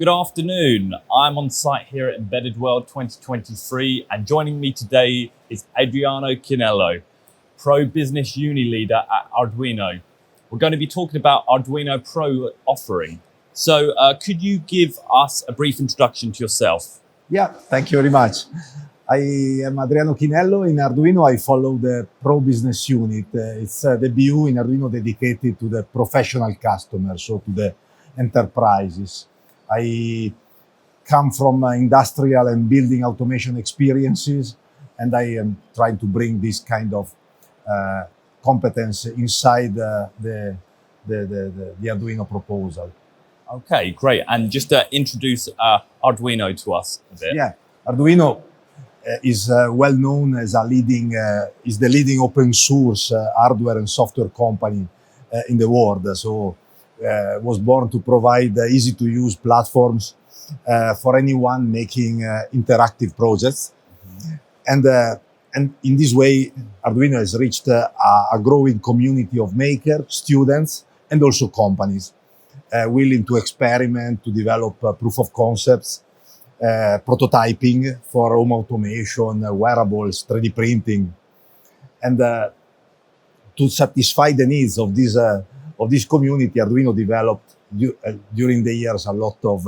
Good afternoon. I'm on site here at Embedded World 2023, and joining me today is Adriano Chinello, Pro Business Uni Leader at Arduino. We're going to be talking about Arduino Pro offering. So could you give us a brief introduction to yourself? Yeah, thank you very much. I am Adriano Chinello. In Arduino, I follow the Pro Business Unit. It's the BU in Arduino dedicated to the professional customers, so to the enterprises. I come from industrial and building automation experiences, and I am trying to bring this kind of competence inside the Arduino proposal. Okay, great. And just introduce Arduino to us a bit. Yeah, Arduino is well known as is the leading open source hardware and software company in the world. So was born to provide easy to use platforms for anyone making interactive projects. And in this way, Arduino has reached a growing community of makers, students, and also companies willing to experiment, to develop proof of concepts, prototyping for home automation, wearables, 3D printing, and to satisfy the needs of this community, Arduino developed during the years a lot of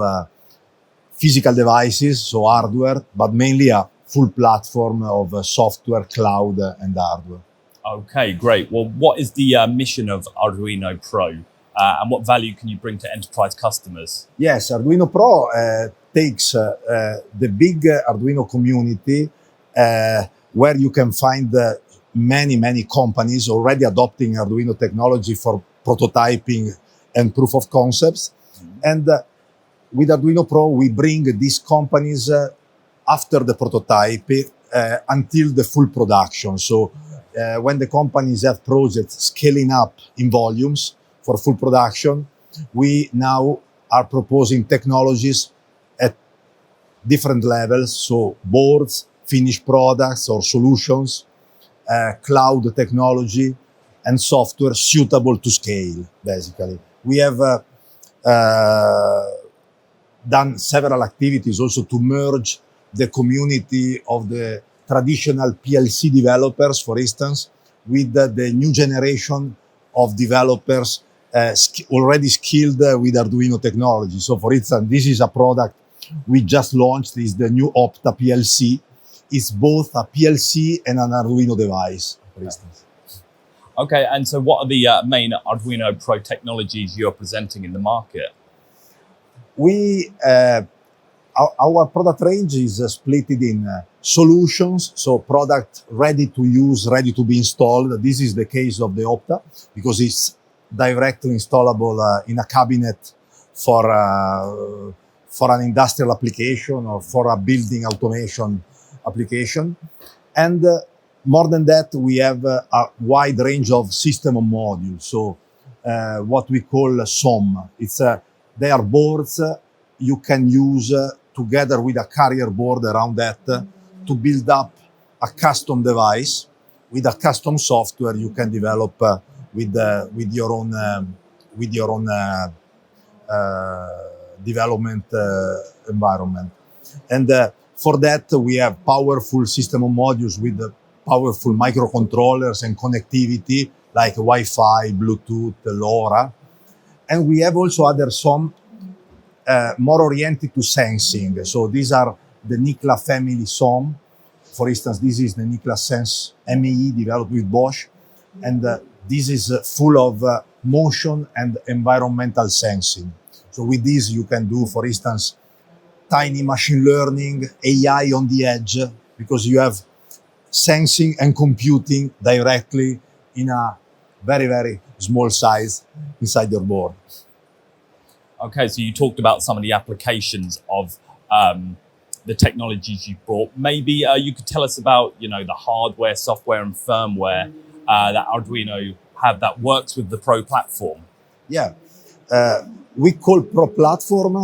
physical devices, so hardware, but mainly a full platform of software, cloud, and hardware. Okay, great. Well, what is the mission of Arduino Pro, and what value can you bring to enterprise customers? Yes, Arduino Pro takes the big Arduino community where you can find many companies already adopting Arduino technology for prototyping and proof of concepts. And with Arduino Pro, we bring these companies after the prototype until the full production. So when the companies have projects scaling up in volumes for full production, we now are proposing technologies at different levels. So boards, finished products or solutions, cloud technology, and software suitable to scale, basically. We have done several activities also to merge the community of the traditional PLC developers, for instance, with the new generation of developers already skilled with Arduino technology. So, for instance, this is a product we just launched, is the new Opta PLC. It's both a PLC and an Arduino device, for instance. Okay, and so what are the main Arduino Pro technologies you're presenting in the market? Our product range is split in solutions, so product ready to use, ready to be installed. This is the case of the Opta, because it's directly installable in a cabinet for an industrial application or for a building automation application. And more than that, we have a wide range of system of modules. So what we call SOM. They are boards you can use together with a carrier board around that to build up a custom device with a custom software you can develop with your own development environment. And for that, we have powerful system of modules with powerful microcontrollers and connectivity like Wi-Fi, Bluetooth, LoRa. And we have also some more oriented to sensing. So these are the Nikla family SOM. For instance, this is the Nikla Sense MAE developed with Bosch. And this is full of motion and environmental sensing. So with this, you can do, for instance, tiny machine learning, AI on the edge, because you have sensing and computing directly in a very small size inside your board. Okay, so you talked about some of the applications of the technologies you brought. Maybe you could tell us about, the hardware, software, and firmware that Arduino have that works with the Pro platform. Yeah, we call Pro Platform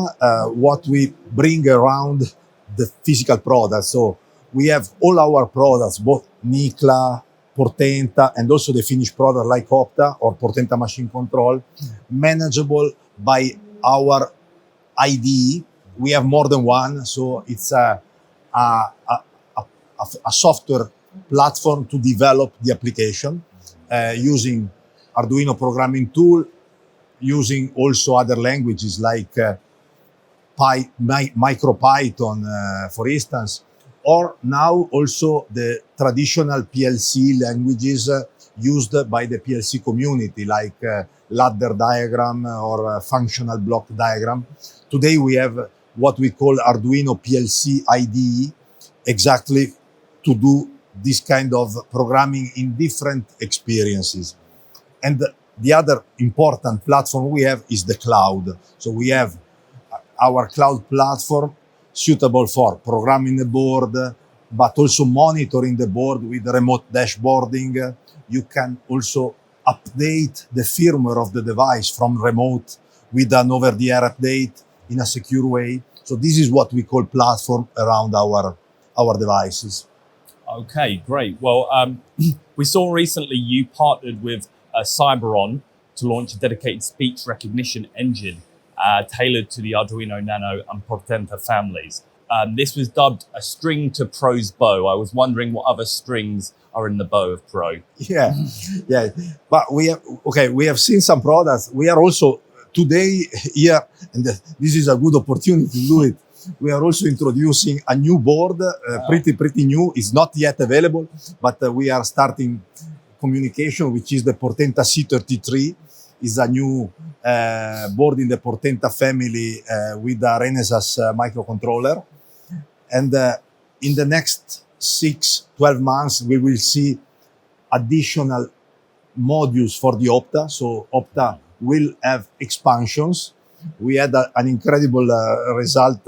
what we bring around the physical product. So we have all our products, both Nikla, Portenta, and also the finished product like Opta or Portenta Machine Control, manageable by our IDE, we have more than one. So it's a software platform to develop the application using Arduino programming tool, using also other languages like MicroPython, for instance, or now also the traditional PLC languages used by the PLC community, like ladder diagram or functional block diagram. Today we have what we call Arduino PLC IDE, exactly to do this kind of programming in different experiences. And the other important platform we have is the cloud. So we have our cloud platform suitable for programming the board, but also monitoring the board with remote dashboarding. You can also update the firmware of the device from remote with an over-the-air update in a secure way. So this is what we call platform around our devices. Okay, great. Well, we saw recently you partnered with Cyberon to launch a dedicated speech recognition engine tailored to the Arduino Nano and Portenta families. This was dubbed a string to Pro's bow. I was wondering what other strings are in the bow of Pro. Yeah. But we have seen some products. We are also today here, and this is a good opportunity to do it. We are also introducing a new board, pretty new. It's not yet available, but we are starting communication, which is the Portenta C33. Is a new board in the Portenta family with a Renesas microcontroller. And in the next 6-12 months, we will see additional modules for the Opta. So Opta will have expansions. We had an incredible result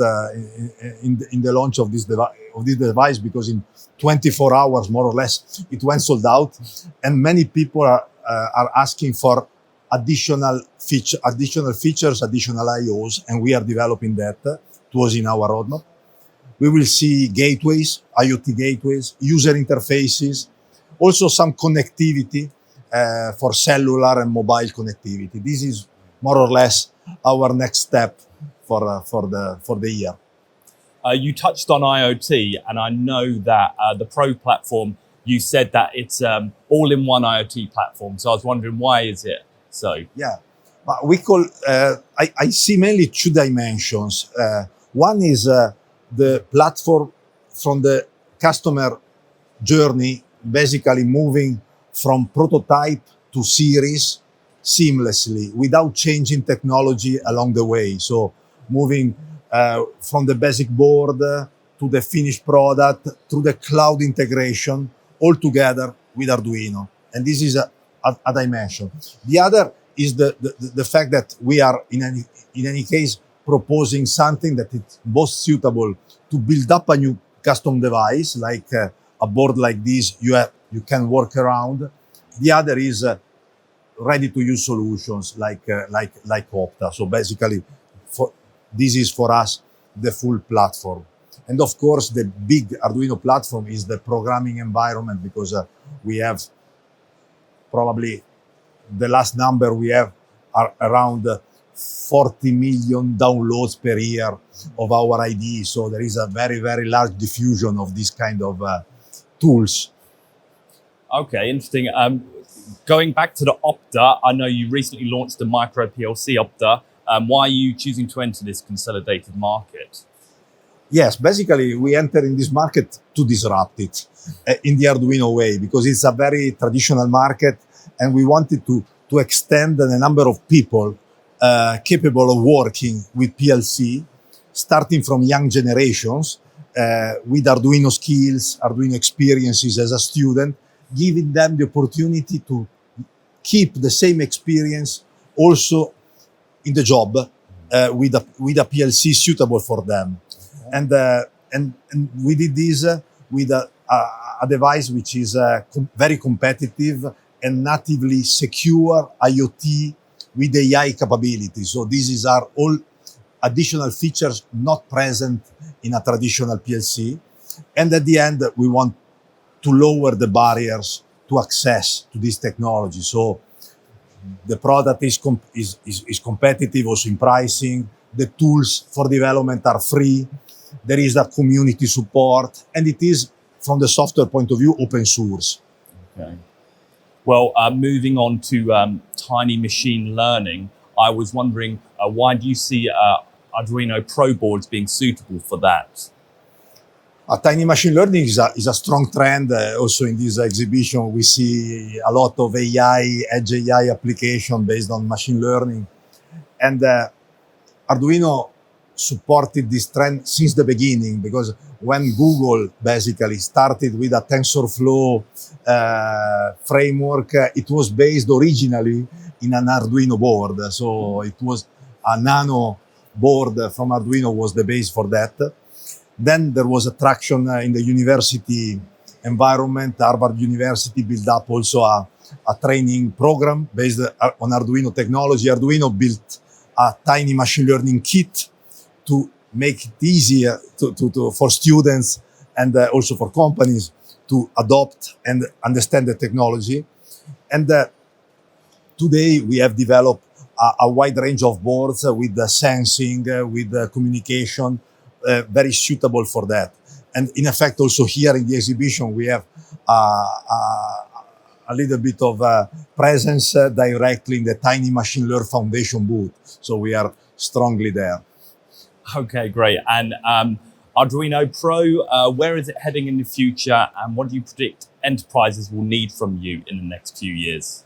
in the launch of this device, because in 24 hours, more or less, it went sold out. And many people are asking for additional features, additional IOs, and we are developing that. It was in our roadmap. We will see gateways, IoT gateways, user interfaces, also some connectivity for cellular and mobile connectivity. This is more or less our next step for the year. You touched on IoT, and I know that the Pro platform, you said that it's all-in-one IoT platform. So I was wondering, why is it so? Yeah, but we call, I see mainly two dimensions. One is the platform from the customer journey, basically moving from prototype to series seamlessly without changing technology along the way. So moving from the basic board to the finished product, to the cloud integration, all together with Arduino. And this is a dimension. The other is the fact that we are in any case proposing something that is most suitable to build up a new custom device, like a board like this you can work around. The other is ready to use solutions like Opta. So basically, this is for us the full platform. And of course, the big Arduino platform is the programming environment, because we have probably the last number we have are around 40 million downloads per year of our IDE. So there is a very, very large diffusion of this kind of tools. Okay, interesting. Going back to the Opta, I know you recently launched the micro PLC Opta. Why are you choosing to enter this consolidated market? Yes, basically we enter in this market to disrupt it in the Arduino way, because it's a very traditional market, and we wanted to extend the number of people capable of working with PLC, starting from young generations, with Arduino skills, Arduino experiences as a student, giving them the opportunity to keep the same experience also in the job with a PLC suitable for them. And we did this with a device which is very competitive and natively secure IoT with AI capabilities. So these are all additional features not present in a traditional PLC. And at the end, we want to lower the barriers to access to this technology. So the product is competitive also in pricing, The tools for development are free. There is a community support, and it is, from the software point of view, open source. Okay. Well, moving on to tiny machine learning, I was wondering, why do you see Arduino Pro boards being suitable for that? Tiny machine learning is a strong trend. Also in this exhibition, we see a lot of AI, edge AI application based on machine learning. And Arduino supported this trend since the beginning, because when Google basically started with a TensorFlow framework, it was based originally in an Arduino board. So it was a nano board from Arduino was the base for that. Then there was a traction in the university environment. Harvard University built up also a training program based on Arduino technology. Arduino built a tiny machine learning kit to make it easier for students and also for companies to adopt and understand the technology. And today we have developed a wide range of boards with sensing, with communication, very suitable for that. And in effect, also here in the exhibition, we have a little bit of presence directly in the Tiny Machine Learn Foundation booth. So we are strongly there. Okay, great. And Arduino Pro, where is it heading in the future, and what do you predict enterprises will need from you in the next few years?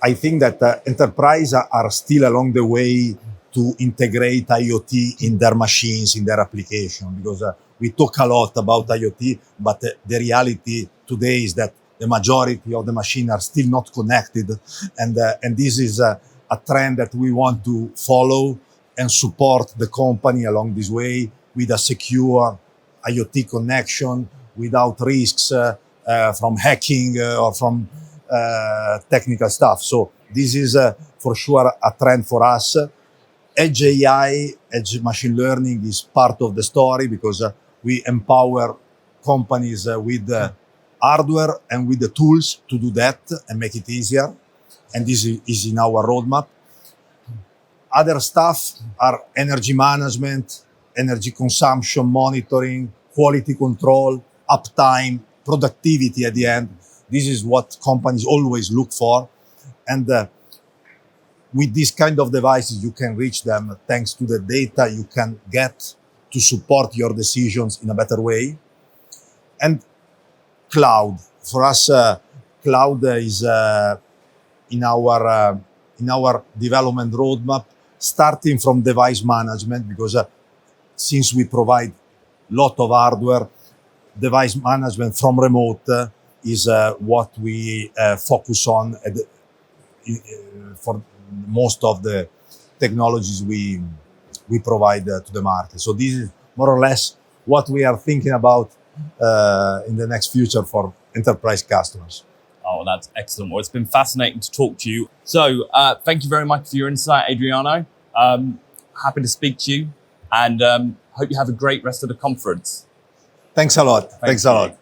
I think that enterprises are still along the way to integrate IoT in their machines, in their application, because we talk a lot about IoT, but the reality today is that the majority of the machines are still not connected. And this is a trend that we want to follow and support the company along this way with a secure IoT connection without risks from hacking or from technical stuff. So this is for sure a trend for us. Edge AI, edge machine learning is part of the story, because we empower companies with hardware and with the tools to do that and make it easier. And this is in our roadmap. Other stuff are energy management, energy consumption monitoring, quality control, uptime, productivity at the end. This is what companies always look for. And with these kind of devices, you can reach them thanks to the data you can get to support your decisions in a better way. And cloud. For us, cloud is in our development roadmap, starting from device management, because since we provide a lot of hardware, device management from remote is what we focus on for most of the technologies we provide to the market. So this is more or less what we are thinking about in the next future for enterprise customers. Oh, that's excellent. Well, it's been fascinating to talk to you. So thank you very much for your insight, Adriano. Happy to speak to you, and hope you have a great rest of the conference. Thanks a lot. Thanks a lot.